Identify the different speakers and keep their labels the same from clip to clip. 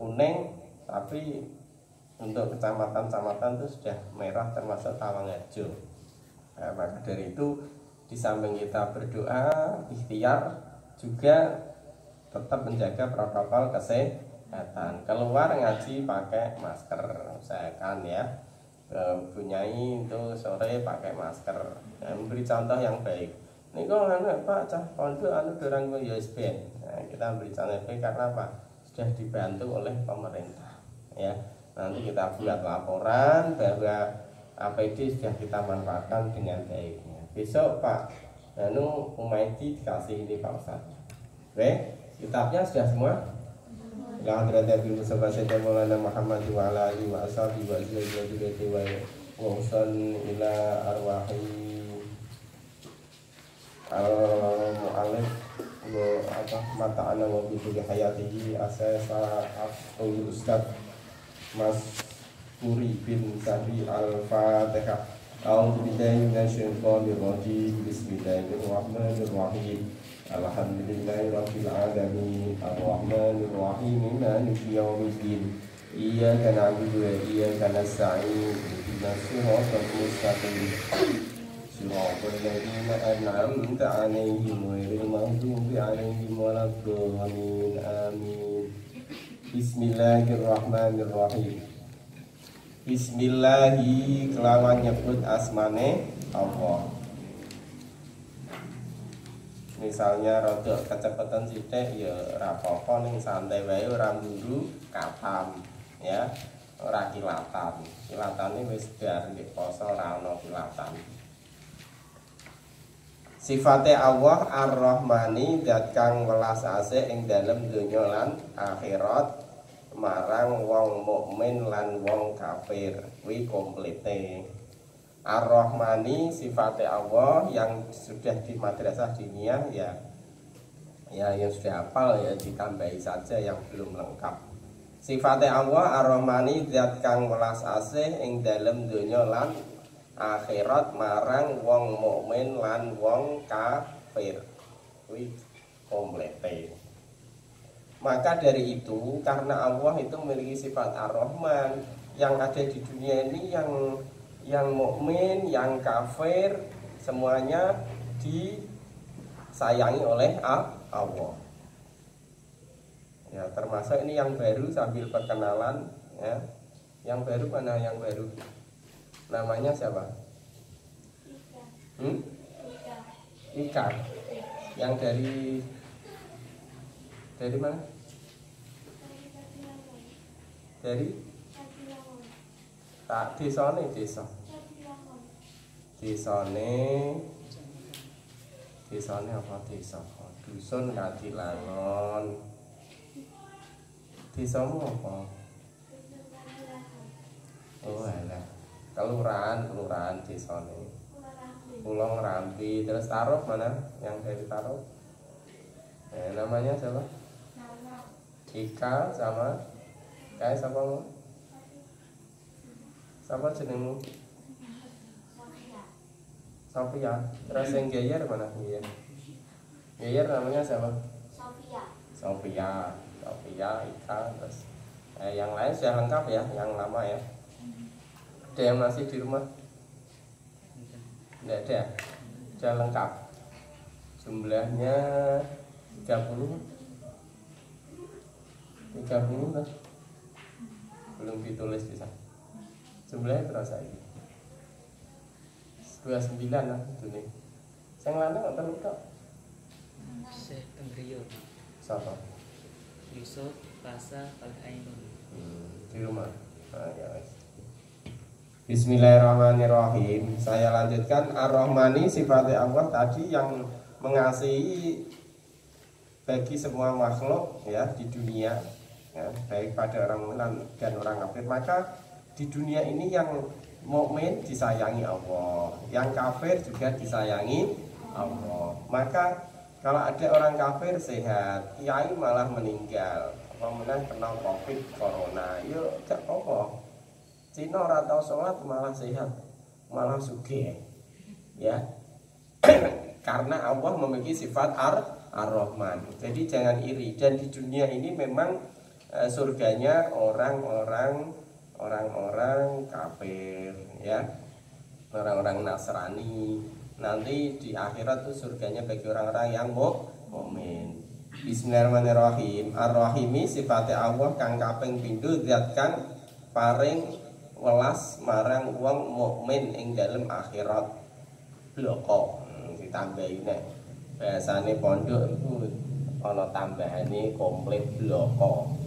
Speaker 1: kuning, tapi untuk kecamatan-kecamatan itu sudah merah termasuk Tawangarjo. Nah, maka dari itu di samping kita berdoa, ikhtiar, juga tetap menjaga protokol kesehatan. Keluar ngaji pakai masker, usahakan ya. Bunyai itu sore pakai masker. Nah, memberi contoh yang baik. Ini kok Pak cah pondok dorang USB. Nah, kita beri contoh yang baik karena apa? Sudah dibantu oleh pemerintah. Ya, nanti kita buat laporan bahwa APD sudah kita manfaatkan dengan baik. Besok Pak Umaidi dikasih ini Pak Ustadz. Oke, kitabnya sudah semua. La hadrata bil Mustafa Sayyidina Maulana Muhammad wa ala alihi wa ashabihi wa azwajihi wa usan ila arwahi al-mu'alif mata ana wa bi hayatihi asasa Abdul Ustadz Mas Puri bin Sabi Al-Fatihah. A'udzu billahi minasyaitonir rajim. Bismillahirrahmanirrahim. Alhamdulillahirabbil alamin. Arrahmanir rahim. Maliki yaumiddin. Iyyaka na'budu wa iyyaka nasta'in. Ihdinas siratal mustaqim. Siratal ladzina an'amta 'alaihim ghairil maghdubi 'alaihim waladdallin. Amin. Bismillahirrahmanirrahim. Bismillahi kelawan nyebut asmane Allah. Misalnya rodok kecepatan sithik ya ora apa-apa ning santai wae ora mburu katam ya, ora kilatan. Kilatane wis dar nggih poso ora ana kilatan. Sifate Allah Ar-Rahmani zat kang welas asih ing dalem donya lan akhirat marang wong mukmin lan wong kafir. Kuwi komplete. Ar-Rahmani sifate Allah yang sudah di madrasah diniyah ya yang sudah hafal ya ditambahi saja yang belum lengkap. Sifate Allah Ar-Rahmani zat kang welas asih ing dalem donya lan akhirat marang wong mukmin lan wong kafir. Kuwi komplete. Maka dari itu karena Allah itu memiliki sifat Ar-Rahman, yang ada di dunia ini yang mukmin, yang kafir semuanya disayangi oleh Allah. Ya, termasuk ini yang baru sambil perkenalan ya. Yang baru mana yang baru? Namanya siapa? Ika. Yang dari mana? Dari tak desane desa. Desane apa desa? Dusun Kadilangon. Desamu apa? Oh alah. Kelurahan desane. Pulau Ngrambi. Terus Taruh mana? Yang dari Taruh? Namanya siapa? Ika sama kayak siapa mau? Siapa jenengmu? Sofia. Terus yang Geyer mana? Geyer namanya siapa? Sofia, Ika. Terus yang lain sudah lengkap ya, yang lama ya. Ada yang masih di rumah? Tidak ada. Sudah lengkap. Jumlahnya 30 lah. Belum ditulis di sana. Jumlahnya terasa ini 29 lah itu nih. Yang lanang nggak terlalu kok.
Speaker 2: Syekh Tengriyo.
Speaker 1: Siapa?
Speaker 2: Yusuf Pasa Al-Ainun.
Speaker 1: Di rumah. Ya. Bismillahirrahmanirrahim. Saya lanjutkan. Ar-Rahmani sifatnya Allah tadi yang mengasihi bagi semua makhluk ya di dunia ya, baik pada orang mukmin dan orang kafir. Maka di dunia ini yang mukmin disayangi Allah, yang kafir juga disayangi Allah. Maka kalau ada orang kafir sehat, kiai malah meninggal, kemudian kena covid corona, yuk gak apa. Cina ora tau sholat malah sehat, malah sugih ya. Karena Allah memiliki sifat Ar-Rahman. Jadi jangan iri. Dan di dunia ini memang surganya orang-orang kafir ya, orang-orang Nasrani. Nanti di akhirat tuh surganya bagi orang-orang yang mukmin. Bismillahirrahmanirrahim. Ar-Rahimi sifate Allah kang kaping pindho zat kang paring welas marang wong mukmin ing dalem akhirat. Bloko ditambahi nek bahasane pondok iku ana tambahane komplit bloko.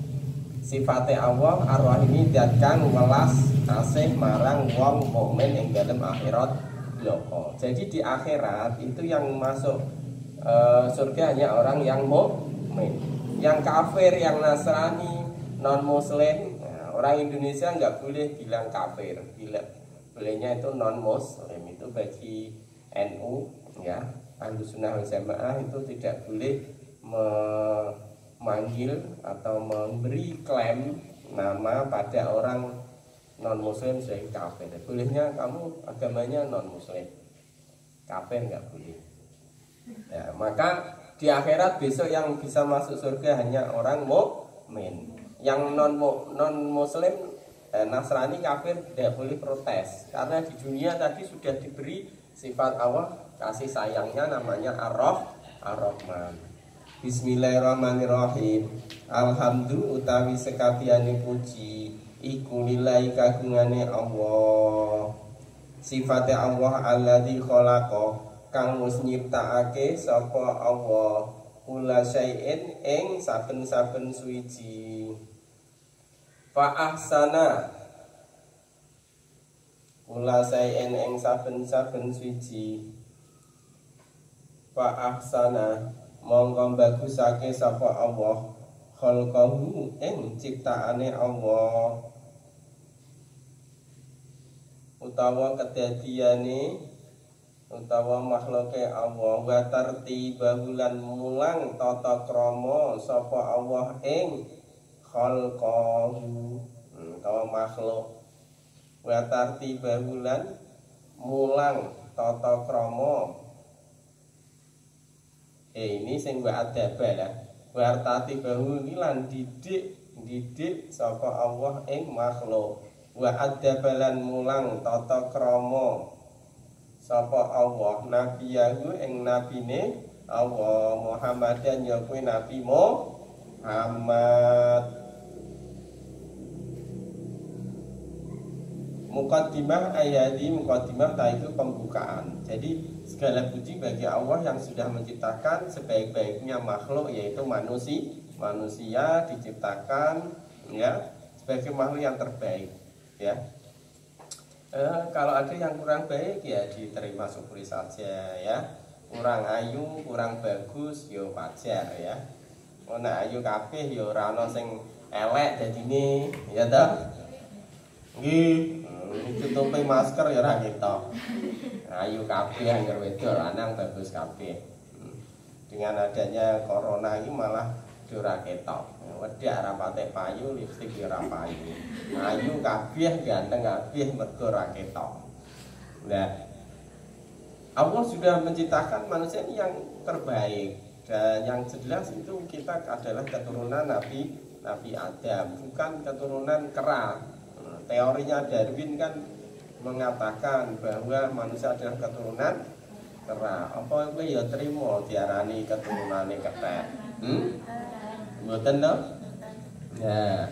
Speaker 1: Sifate Allah Ar-Rahimi zat kang welas asih marang wong mukmin ing dalem akhirat bloko. Jadi di akhirat itu yang masuk surga hanya orang yang mukmin. Yang kafir, yang Nasrani, non Muslim, orang Indonesia nggak boleh bilang kafir. Bolehnya itu non Muslim. Itu bagi NU ya, Ahlussunnah wal Jamaah itu tidak boleh memanggil atau memberi klaim nama pada orang non Muslim sebagai kafir. Bolehnya kamu agamanya non Muslim, kafir nggak boleh. Ya, maka di akhirat besok yang bisa masuk surga hanya orang mukmin. Yang non muslim Nasrani kafir tidak boleh protes karena di dunia tadi sudah diberi sifat Allah kasih sayangnya namanya Ar-Rahman. Bismillahirrahmanirrahim. Alhamdulillah utawi sekabehane puji iku lillahi kagungane Allah. Sifate Allah alladzi khalaqa kang wis nyiptakake sapa Allah kula syai'in ing saben-saben suwiji. Fa ahsana kula syai'in ing saben-saben suwiji. Fa ahsana monggo bagusake sapa Allah khalqahu ing ciptaane Allah utawa kedadiane utawa makhluke Allah wa tartibahu lan mulang tata krama sapa Allah ing khalqahu utawa makhluk wa tartibahu lan mulang tata krama ini sing wa adaba lah wa tartibahu lan didik sapa Allah ing makhluk wa adaba lan mulang tata krama sapa Allah nabiyahu ing nabine Allah Muhammadan ya kuwi Nabi Muhammad. Muqaddimah ayati muqaddimah itu pembukaan. Jadi segala puji bagi Allah yang sudah menciptakan sebaik-baiknya makhluk yaitu manusia diciptakan ya sebagai makhluk yang terbaik ya. Kalau ada yang kurang baik ya diterima syukuri saja ya. Kurang ayu, kurang bagus yo wajar ya. Ana ayu kabeh yo ora ana sing elek dadine ya toh. Nggih, tutupi masker ya ora ketok. Ayu kabeh anggere wedok lanang bagus kabeh. Dengan adanya corona ini malah ora ketok. Wedak ora patek payu, lipstik ora payu. Ayu kabeh ganteng kabeh mergo ora ketok. Nah, Allah sudah menciptakan manusia ini yang terbaik dan yang jelas itu kita adalah keturunan Nabi Adam, bukan keturunan kera. Teorinya Darwin kan mengatakan bahwa manusia adalah keturunan kera. Apa itu ya terima diarani keturunane kethek? Mboten to? Ya.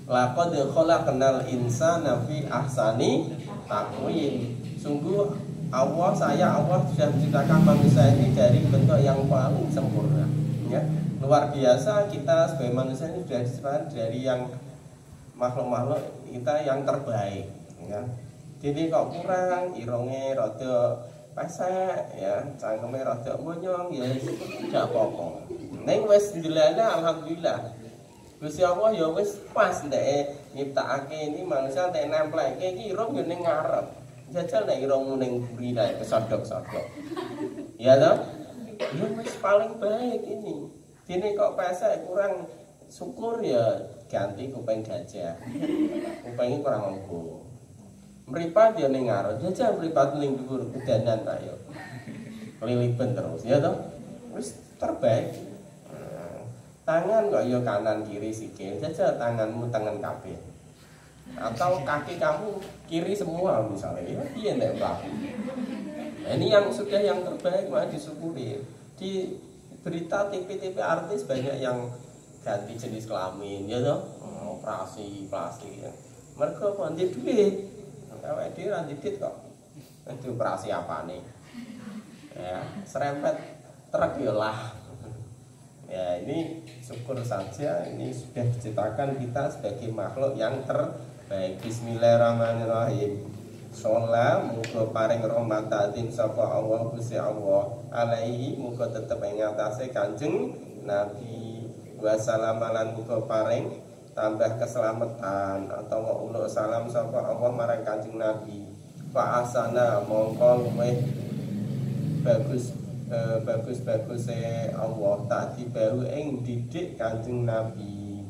Speaker 1: Laqad khalaqnal insana fi ahsani taqwim. Sungguh Allah sudah menciptakan manusia ini dari bentuk yang paling sempurna. Ya. Luar biasa kita sebagai manusia ini sudah diciptakan dari yang makhluk-makhluk kita yang terbaik. Ya. Jadi kok kurang irunge rada pesek ya, cangkeme rada monyong ya tidak apa-apa. Ning wis ndelane alhamdulillah. Gusti Allah ya wis pas ndek nyiptakake ini manusia nek nempleke iki irung yo ning ngarep. Jajal nek irungmu ning buri lae kesodok-sodok. Ya toh? Ya wis paling baik ini. Dene kok pesek kurang syukur ya ganti kuping gajah. Kupingnya kurang ngombo. Mripat ya ning ngarep. Jajal mripat ning dhuwur kedanan ta yo. Kelilipen terus ya toh? Wis terbaik. tangan kok ya kanan kiri sikil, jajal tanganmu tangan kabeh. Atau kaki kamu kiri semua misalnya, ya piye nek Mbak. Nah, ini yang sudah yang terbaik malah disyukuri. Di berita TV-TV artis banyak yang ganti jenis kelamin ya toh, operasi plastik. Mereka apa ndek duit. Awake dhewe ra ndit kok. Itu operasi apa nih? Ya, serempet truk ya lah. Ya, ini syukur saja ini sudah diciptakan kita sebagai makhluk yang terbaik. Bismillahirrahmanirrahim. Sholat muga paring rahmatatin sapa Allah Gusti Allah alaihi muga tetep ing atase Kanjeng Nabi wassalamalan muga paring tambah keselamatan atau uluk salam sapa Allah marang Kanjeng Nabi fa asana mongko luweh bagus Allah tak dibaru ing didik Kanjeng Nabi.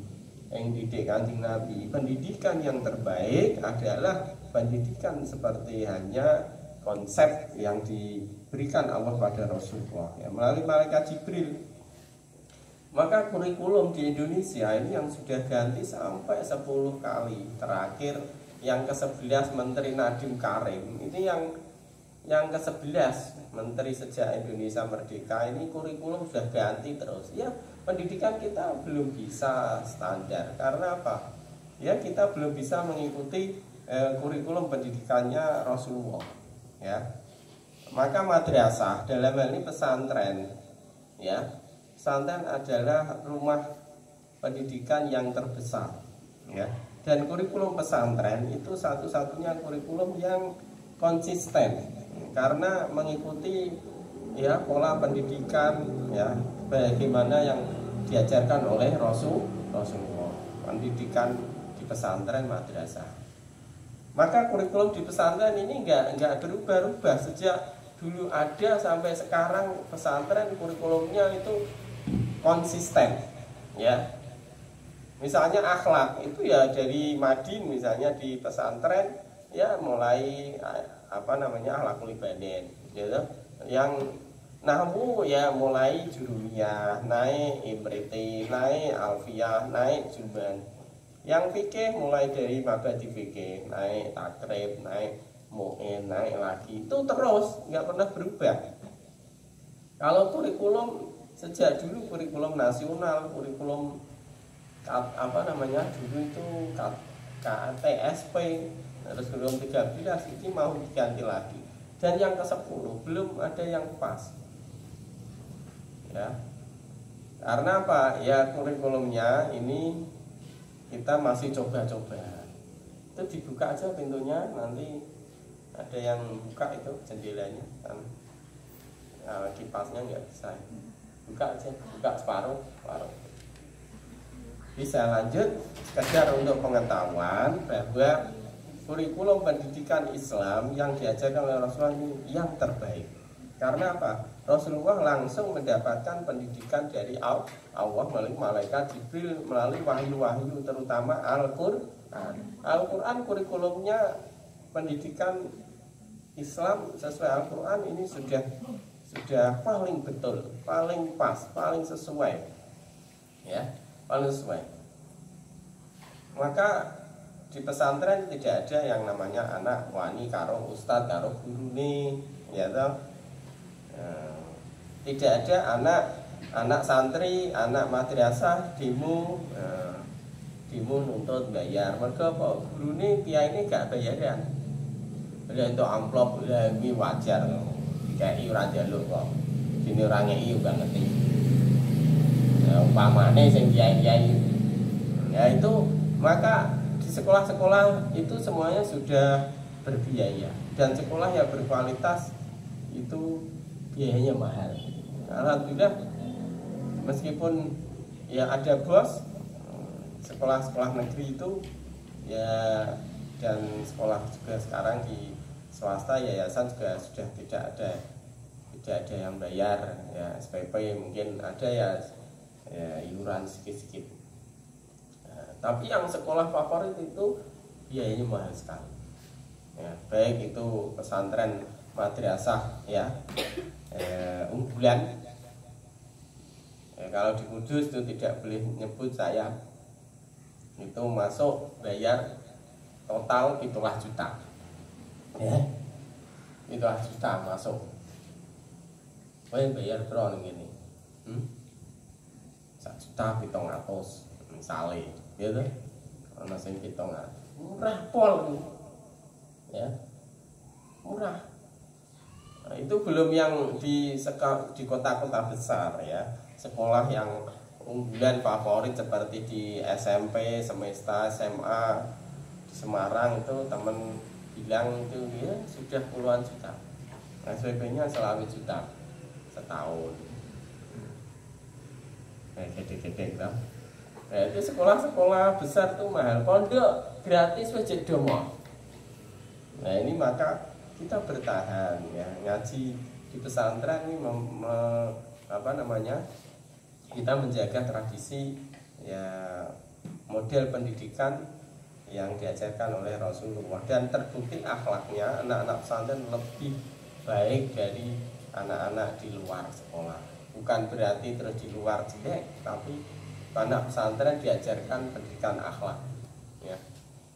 Speaker 1: Pendidikan yang terbaik adalah pendidikan seperti hanya konsep yang diberikan Allah pada Rasulullah ya, melalui malaikat Jibril. Maka kurikulum di Indonesia ini yang sudah ganti sampai 10 kali. Terakhir yang ke-11 Menteri Nadiem Karim ini yang ke-11 Menteri sejak Indonesia merdeka ini kurikulum sudah ganti terus. Ya, pendidikan kita belum bisa standar. Karena apa? Ya, kita belum bisa mengikuti kurikulum pendidikannya Rasulullah. Ya. Maka madrasah dalam hal ini pesantren. Ya. Pesantren adalah rumah pendidikan yang terbesar. Ya. Dan kurikulum pesantren itu satu-satunya kurikulum yang konsisten. Karena mengikuti ya pola pendidikan ya bagaimana yang diajarkan oleh Rasulullah, pendidikan di pesantren madrasah. Maka kurikulum di pesantren ini enggak berubah-ubah sejak dulu ada sampai sekarang. Pesantren kurikulumnya itu konsisten ya. Misalnya akhlak itu ya dari Madin misalnya di pesantren ya mulai akhlakul ibadah gitu. Yang nahwu ya mulai jurumiyah, naik imriti, naik alfiyah, naik juban. Yang fikih mulai dari mabadi fikih, naik takrib, naik mu'in, naik lagi. Itu terus nggak pernah berubah. Kalau kurikulum sejak dulu kurikulum nasional, kurikulum dulu itu KTSP, terus kurikulum 13 ini mau diganti lagi. Dan yang ke-10 belum ada yang pas. Ya. Karena apa? Ya kurikulumnya ini kita masih coba-coba. Itu dibuka aja pintunya, nanti ada yang buka itu jendelanya. Kipasnya nggak bisa. Buka aja, buka separuh. Bisa lanjut sekedar untuk pengetahuan bahwa kurikulum pendidikan Islam yang diajarkan oleh Rasulullah ini yang terbaik. Karena apa? Rasulullah langsung mendapatkan pendidikan dari Allah melalui malaikat Jibril, melalui wahyu-wahyu terutama Al-Qur'an. Al-Qur'an kurikulumnya pendidikan Islam sesuai Al-Qur'an ini sudah paling betul, paling pas, paling sesuai. Ya, paling sesuai. Maka di pesantren tidak ada yang namanya anak wani karo ustadz karo gurune, ya toh. Tidak ada anak santri, anak madrasah demo nuntut bayar. Mereka apa gurune kiai ini gak bayaran. Bila itu amplop ini wajar. Kiai ora njaluk kok. Dene ora ngeki juga ngerti. Ya umpamane sing kiai-kiai ya itu maka di sekolah-sekolah itu semuanya sudah berbiaya dan sekolah yang berkualitas itu biayanya mahal. Alhamdulillah meskipun ya ada bos sekolah-sekolah negeri itu ya dan sekolah juga sekarang di swasta yayasan juga sudah tidak ada yang bayar ya SPP mungkin ada ya iuran sedikit-sedikit. Tapi yang sekolah favorit itu biayanya mahal sekali. Ya, baik itu pesantren madrasah ya unggulan Ya, kalau di Kudus itu tidak boleh nyebut saya. Itu masuk bayar total 7 juta. Ya. 7 juta masuk. Kowe bayar pro ning ngene. 1.700.000 misale, ya to. Ana sing 700. Murah pol. Ya. Murah. Nah, itu belum yang di kota-kota besar ya. Sekolah yang unggulan favorit seperti di SMP, Semesta, SMA di Semarang itu temen bilang itu ya sudah puluhan juta. SPP-nya selalu juta setahun. Gede-gede kan. Nah, itu sekolah-sekolah besar tuh mahal. Pondok gratis wis domo. Nah, ini maka kita bertahan ya, ngaji di pesantren ini kita menjaga tradisi ya, model pendidikan yang diajarkan oleh Rasulullah, dan terbukti akhlaknya anak-anak pesantren lebih baik dari anak-anak di luar sekolah. Bukan berarti terus di luar jelek, tapi anak pesantren diajarkan pendidikan akhlak ya.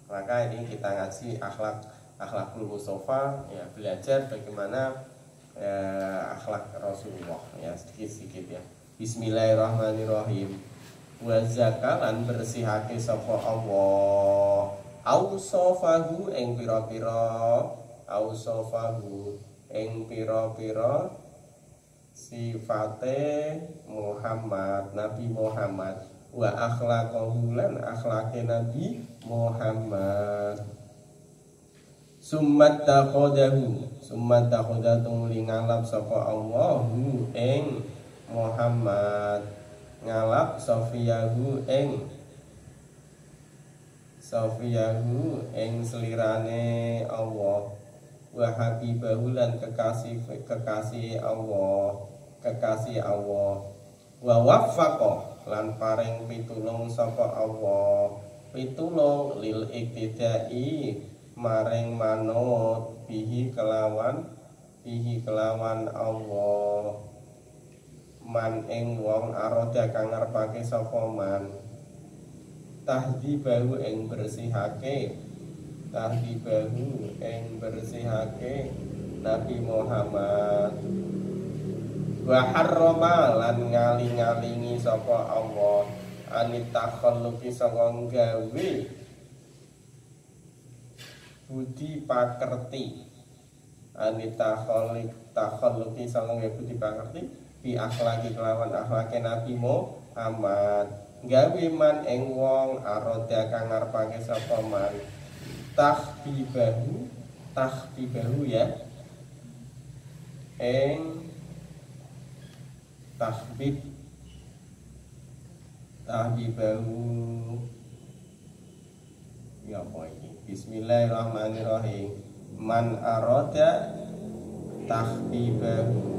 Speaker 1: Maka ini kita ngaji akhlakul Mustafa ya, belajar bagaimana akhlak Rasulullah ya, sedikit-sedikit ya. Bismillahirrahmanirrahim. Wa zakalan bersihake sapa Allah ausofahu ing pira-pira sifate Muhammad, Nabi Muhammad, wa akhlaqahu lan akhlake Nabi Muhammad. Summat takhodatung lingalap sapa Allahu ing Muhammad, ngalap sofiyahu ing selirane Allah, wa habibahu lan kekasih Allah, wa waffaqah lan paring pitulung sapa Allah, pitulung lil iktidai maring manut bihi kelawan Allah, man ing wong aroda kang ngarepake sapa man tahdibahu ing bersihake Nabi Muhammad, wa harrama lan ngaling-ngalingi sapa Allah anit takhalluqi saka gawe budi pakerti, anit takhalluqi saka gawe budi pakerti bi akhlaki kelawan akhlake Nabi Muhammad, gawe man ing wong aroda kang ngarepake sapa man tahbibahu ya, ing tahbibahu ya apa iki. Bismillahirrahmanirrahim. Man aroda tahbibahu,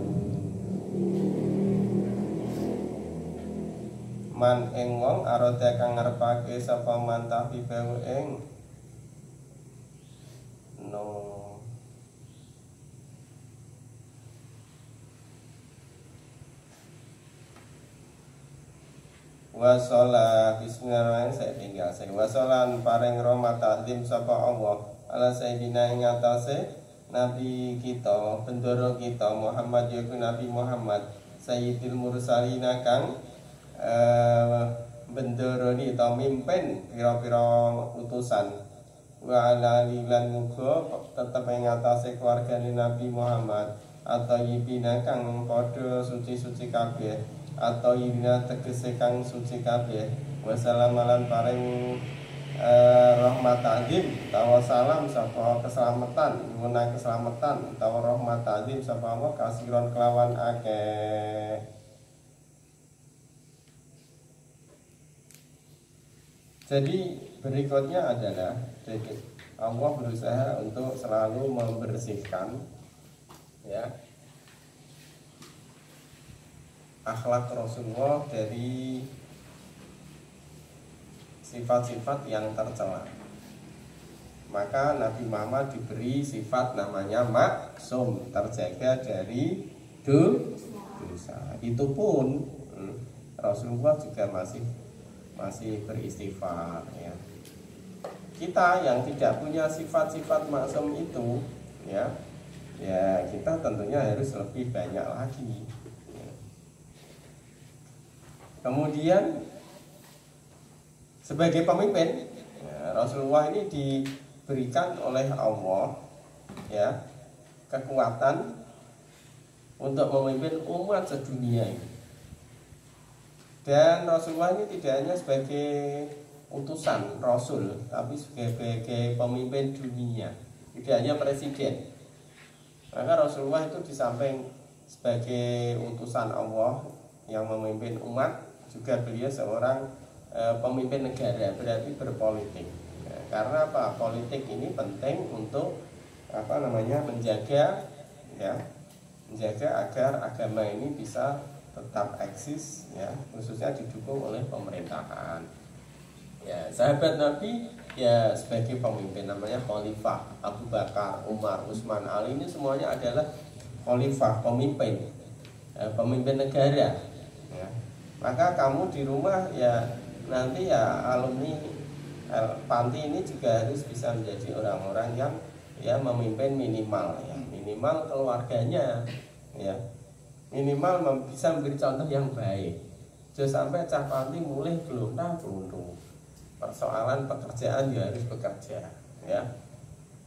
Speaker 1: man ing wong aroda kang ngarepake sapa man tahbibahu ing wasola. Bismillahirrahmanirrahim. Saya tinggal wasolan paring rahmat takdim sapa Allah ala sayyidina ing atase Nabi kita, bendoro kita Muhammad, yaiku Nabi Muhammad, sayyidil mursalina kang bendoro ni ta mimpin pira-pira utusan, wa ala lilan muga tetep ing atase keluargane Nabi Muhammad atau yibina kang padha suci-suci kabeh, atau yibina tegese kang suci kabeh, wassalamulan paring rahmat ta'zim tawa salam sapa keselamatan, guna keselamatan tawa rahmat ta'zim sapa Allah kasiron kelawan akeh. Jadi berikutnya adalah Allah berusaha untuk selalu membersihkan ya akhlak Rasulullah dari sifat-sifat yang tercela. Maka Nabi Muhammad diberi sifat namanya maksum, terjaga dari dosa. Itu pun Rasulullah juga masih beristighfar ya. Kita yang tidak punya sifat-sifat maksum itu ya kita tentunya harus lebih banyak lagi ya. Kemudian sebagai pemimpin ya, Rasulullah ini diberikan oleh Allah ya kekuatan untuk memimpin umat sedunia ini. Dan Rasulullah ini tidak hanya sebagai utusan Rasul, tapi sebagai pemimpin dunia, tidak hanya presiden. Maka Rasulullah itu di samping sebagai utusan Allah yang memimpin umat, juga beliau seorang pemimpin negara, berarti berpolitik. Ya, karena apa? Politik ini penting untuk menjaga agar agama ini bisa tetap eksis ya, khususnya didukung oleh pemerintahan. Ya, sahabat Nabi ya sebagai pemimpin namanya khalifah. Abu Bakar, Umar, Utsman, Ali ini semuanya adalah khalifah, pemimpin negara. Ya. Maka kamu di rumah ya nanti ya alumni panti ini juga harus bisa menjadi orang-orang yang ya memimpin minimal keluarganya ya, minimal bisa memberi contoh yang baik. Jangan sampai cah panti mulai gelondah gelundung, persoalan pekerjaan ya harus bekerja ya,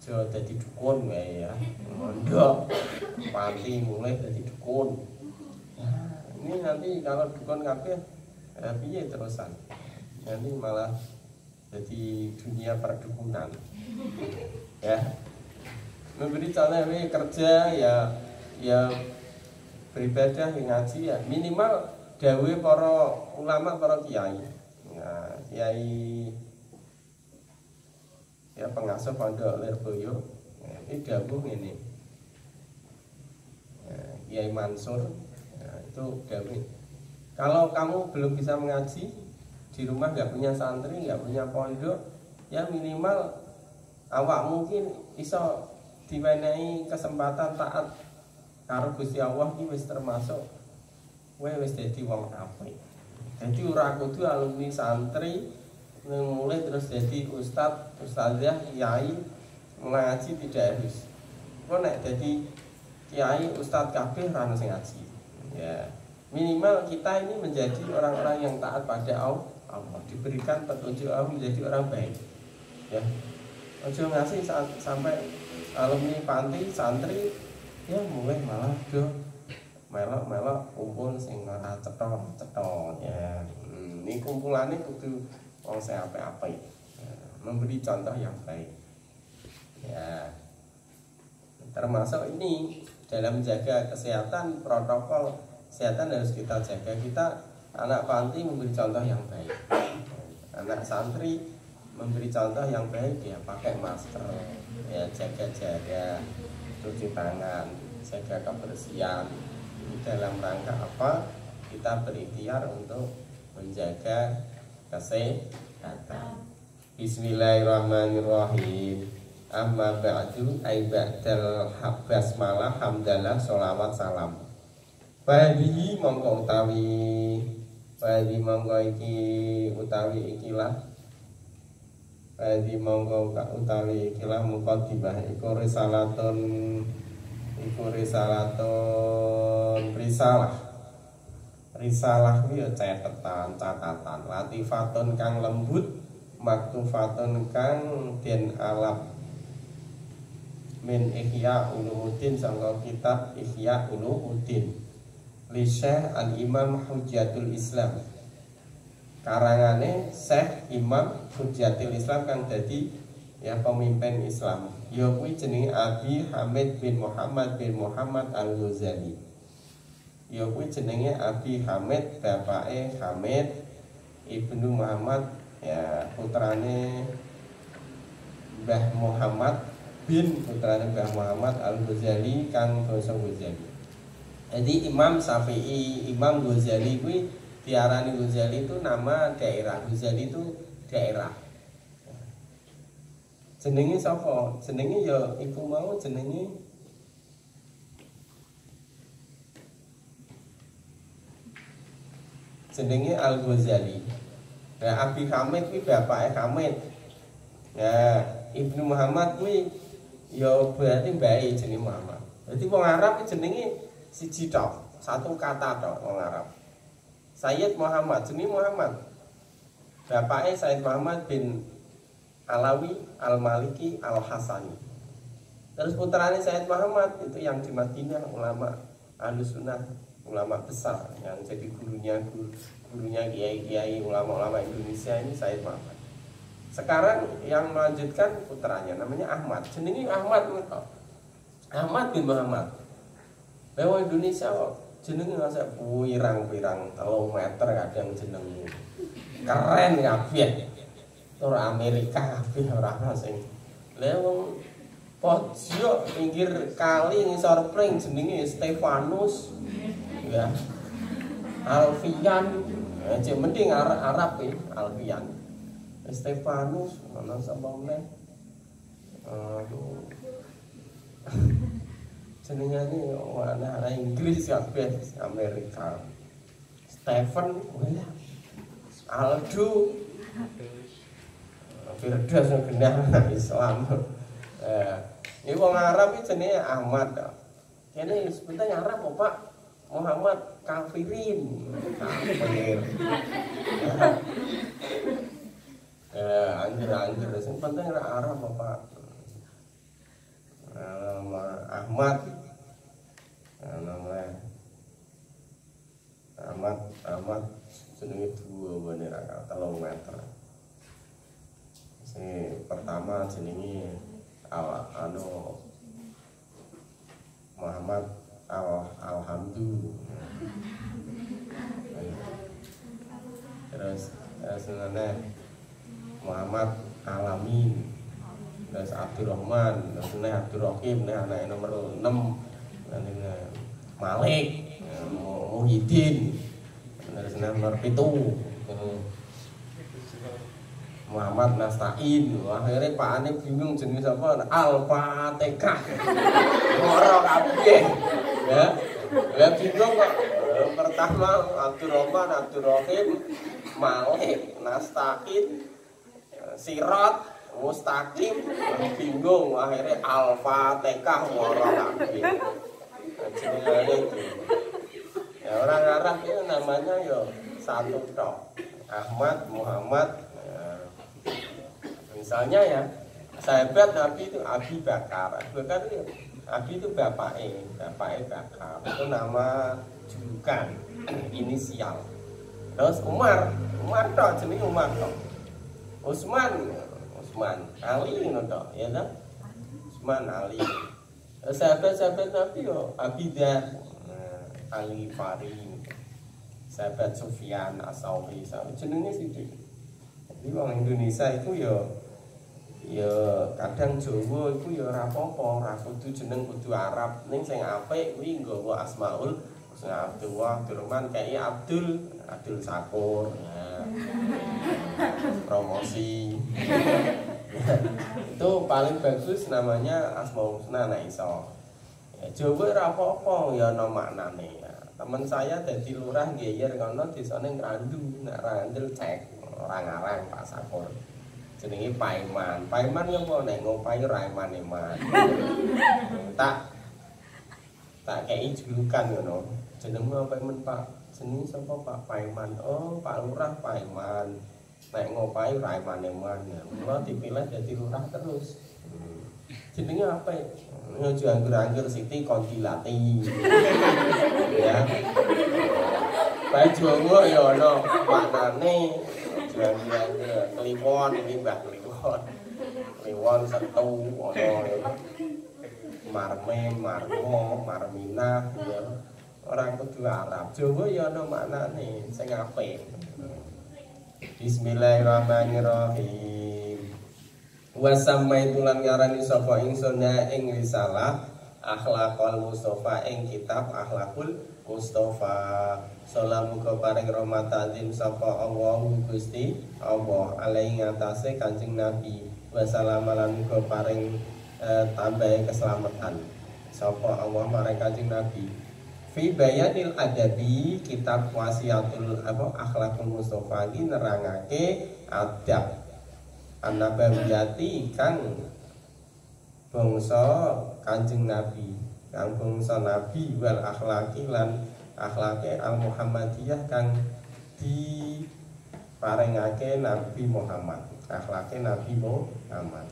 Speaker 1: jangan jadi dukun ya mondok panti mulai jadi dukun ya, ini nanti kalau dukun kabeh piye terusan, nanti malah jadi dunia perdukunan ya. Memberi contoh kerja ya beribadah ngaji ya minimal dawe para ulama, para kiai ya, kiai ya pengasuh pondok Lirboyo ya, ini dawuh ini ya, Kiai Mansur ya, itu dawuh kalau kamu belum bisa mengaji di rumah, nggak punya santri, nggak punya pondok ya minimal awak mungkin iso diwenehi kesempatan taat karo Gusti Allah iki wis termasuk kowe wis dadi wong apik. Dadi ora kudu alumni santri mulai terus jadi ustadzah, kiai, ngaji tidak harus. Kok nek dadi kiai, ustadz kabeh ora ono sing ngaji. Ya, minimal kita ini menjadi orang-orang yang taat pada Allah, diberikan petunjuk Allah menjadi orang baik. Ya. Ojo ngasih sampai alumni panti santri ya mulai malah melok kumpul sing ora cetha ya. Ini kumpulannya kudu wong sing apik-apik. Ya, memberi contoh yang baik. Ya. Termasuk ini dalam menjaga kesehatan, protokol kesehatan harus kita jaga. Kita anak panti memberi contoh yang baik. Anak santri memberi contoh yang baik ya, pakai masker ya, jaga jarak, cuci tangan, jaga kebersihan. Ini dalam rangka apa? Kita berikhtiar untuk menjaga kesehatan. Bismillahirrahmanirrahim. Amma ba'du ay ba'dal basmalah hamdalah sholawat salam. Fadhi mongko iki utawi ikilah Adi monggo utawi ikilah mukadimah iku risalah kuwi ya catatan latifatun kang lembut maktufatun kang den alap min Ihya Ulumuddin sangka kitab Ihya Ulumuddin li Syekh Al-Imam Hujjatul Islam, karangane Syekh Imam Hujjatul Islam kang dadi ya pemimpin Islam. Ya kuwi jenenge Abi Hamid bin Muhammad Al-Ghazali. Ya kuwi jenenge Abi Hamid, bapake Hamid Ibnu Muhammad ya putrane Mbah Muhammad bin putrane Mbah Muhammad Al-Ghazali kang basa Ghazali. Jadi Imam Syafi'i, Imam Ghazali kuwi diarani Ghazali itu nama daerah. Ghazali itu daerah. Jenenge sapa? Jenenge ya iku mau jenenge jenenge Al-Ghazali. Nah, Abi Hamid kuwi bapake Hamid. Nah, Ibnu Muhammad kuwi ya berarti mbake jenenge Muhammad. Dadi wong Arab jenenge siji tok, satu kata tok wong Arab. Sayyid Muhammad, jenenge Muhammad. Bapake Sayyid Muhammad bin Alawi Al-Maliki Al-Hasani. Terus putranya Sayyid Muhammad itu yang di Madinah, ulama Ahlussunnah, ulama besar yang jadi gurunya kiai-kiai ulama-ulama Indonesia ini Sayyid Muhammad. Sekarang yang melanjutkan putranya namanya Ahmad. Jenenge Ahmad kok. Ahmad bin Muhammad. Lewo Indonesia kok jenenge masa pirang-pirang 3 meter kadang jenenge. Keren kabeh. Tur Amerika kabeh ora ana sing. Lewo pojok pinggir kali ngisor pring jenenge Stefanus. Ya. Alfian. Cek mending Arab ya, Alfian. Stefanus, mana sama meneh? Aduh, jenengane warna Inggris kabeh, Amerika. Stephen, Aldo, Firdaus genah Islam. Ini wong Arab iki jenenge Ahmad. Kene sebenarnya Arab apa Pak? Muhammad kafirin. Kafir. Anjir sing penting Arab apa nama Ahmad Ahmad jenenge dua bener 3 meter. Sing pertama jenenge Muhammad Alhamdulillah. Terus Muhammad Alamin, terus Abdurrahman, terus Abdurrahim, anak nomor 6, Malik, Muhyiddin, terus nomor 7, Muhammad Nasta'in. Akhirnya Pak Ane bingung jenis apa? Al-Fatihah. Ora kabeh. Ya bingung kok. Pertama Abdurrahman, Abdurrahim, Malik, Nasta'in, Sirat, Mustaqim, bingung. Akhirnya Al-Fatihah ora kabeh. Jenenge itu. Ya orang Arab itu namanya ya satu tok. Ahmad, Muhammad. Misalnya ya, sahabat Nabi itu Abi Bakar. Bakar itu Abi itu bapaknya Bakar. Itu nama julukan, inisial. Terus Umar tok jenenge Umar tok. Utsman, Ali tok, ya tok. Utsman Ali. Sahabat Nabi yo Abi Dzar, Ali Fari. Sahabat Sufyan As-Sauri, jenenge sithik. Jadi orang Indonesia itu ya kadang Jawa itu ya ora apa-apa, ora kudu jeneng kudu Arab. Ning sing apik kuwi nggawa Asmaul Husna, Abdullah, Abdurrahman, kayak Abdul Sakur. Ya. Promosi. Itu paling bagus namanya Asmaul Husna nek iso. Ya Jawa ora apa-apa ya ana maknane. Ya. Temen saya dadi lurah geyer kono desane Ngrandu, nek Randel cek orang-orang Pak Sakur. Jenenge Paiman. Paiman ngopo nek ngopahi Raiman-eman. Tak kei julukan ngono. Jenengmu Paiman Pak. Jenenge sapa Pak Paiman? Oh, Pak Lurah Paiman. Nek ngopahi Raiman-eman. Mula dipilih dadi lurah terus. Jenenge apa? Ngojo anggur-anggur Siti Kontilati. Ya. Bae Jawa ya ana maknane. Kliwon ini Mbah Kliwon Setu ono Marmo Marminah ya orang kudu Arab. Jawa ya ana maknane sing apik. Bismillahirrahmanirrahim. Wa samaitu lan ngarani sapa ingsun ing risalah Akhlaqul Mustofa ing kitab Akhlaqul Mustofa. Salam muga paring rahmat azim sapa Allah Gusti Allah alaihi ngatase Kanjeng Nabi. Wassalam lan muga paring tambahe keselamatan sapa Allah marang Kanjeng Nabi. Fi bayanil adabi kitab wasiatul akhlakul Mustafa iki nerangake adab annabawiyati kang bangsa Kanjeng Nabi, kang bangsa Nabi wal akhlaki lan akhlake al Muhammadiyah kang diparengake Nabi Muhammad, akhlake Nabi Muhammad.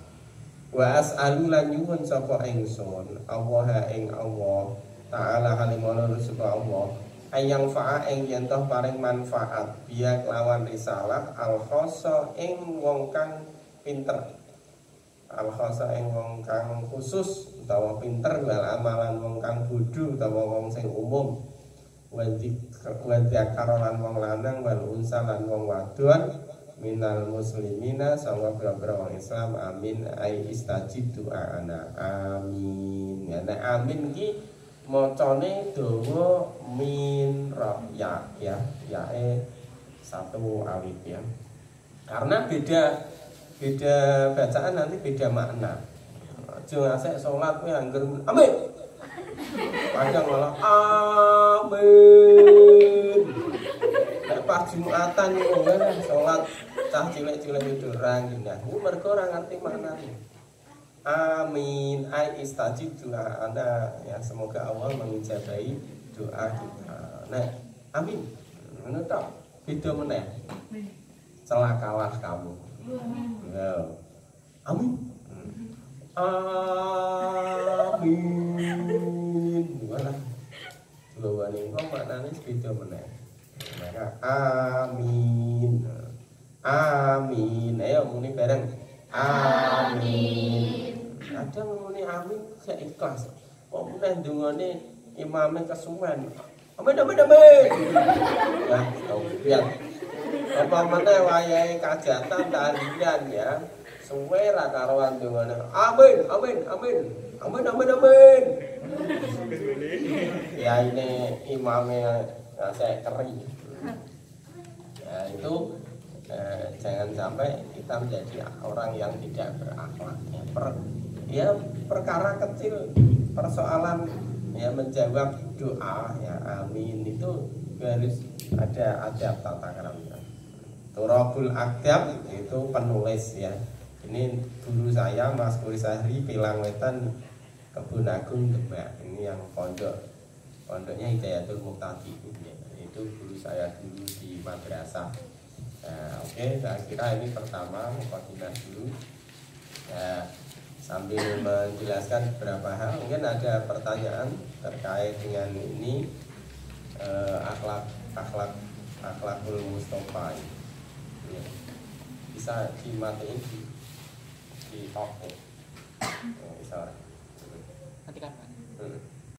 Speaker 1: Wa as'alu lan nyuwun sapa ingsun Allah ing Allah Ta'ala halimana sapa Allah ayang fa'a ing yen toh paring manfaat biya kelawan risalah al khassa ing wong kang pinter, al khassa ing wong kang khusus utawa pinter wal amalan wong kang bodho utawa wong sing umum wa dzakaran wong lanang wal unsa lan wong wadon minal muslimina sangga boro-boro wong Islam amin ai istajib doa ana amin ya nek amin ki macane dawa min ra ya yae satu alif ya karena beda bacaan nanti beda makna aja ngasek salat kuwi angger amin panjang malah amin nek pas Jumatan iku salat cah cilik-cilik itu ranginah ku mergo ora ngerti maknane amin ai istajib doa anda ya semoga Allah mengijabahi doa kita. Nah, amin. Ngono tok. Beda meneh. Celakalah kamu. Ya. Amin. Amin. Gimana? Lawane kok maknane beda meneh. Maka amin. Amin. Ayo muni bareng. Amin. Ada ngomongin amin gak ikhlas. Kok meneh ndongane imame kesuwen. Amin amin amin. Ya, lihat. Apa meneh wayahe kajatan tahlilan ya. Suwe ra karuan ndongane. Amin amin amin. Amin amin amin. Ya ini imame saya kering. Ya itu jangan sampai kita menjadi orang yang tidak berakhlak ya, perkara kecil persoalan ya menjawab doa ya amin itu harus ada adab tata krama. Turabul adab itu penulis ya, ini guru saya Mas Kuri Sahri Pilang Wetan Kebun Agung Demak, ini yang pondoknya Hidayatul Muqtadi ya. Itu guru saya dulu di madrasah. Nah, oke, saya kira ini pertama mukadimah dulu ya, sambil menjelaskan beberapa hal. Mungkin ada pertanyaan terkait dengan ini akhlakul Mustafa ya. Bisa dimatiin di toko.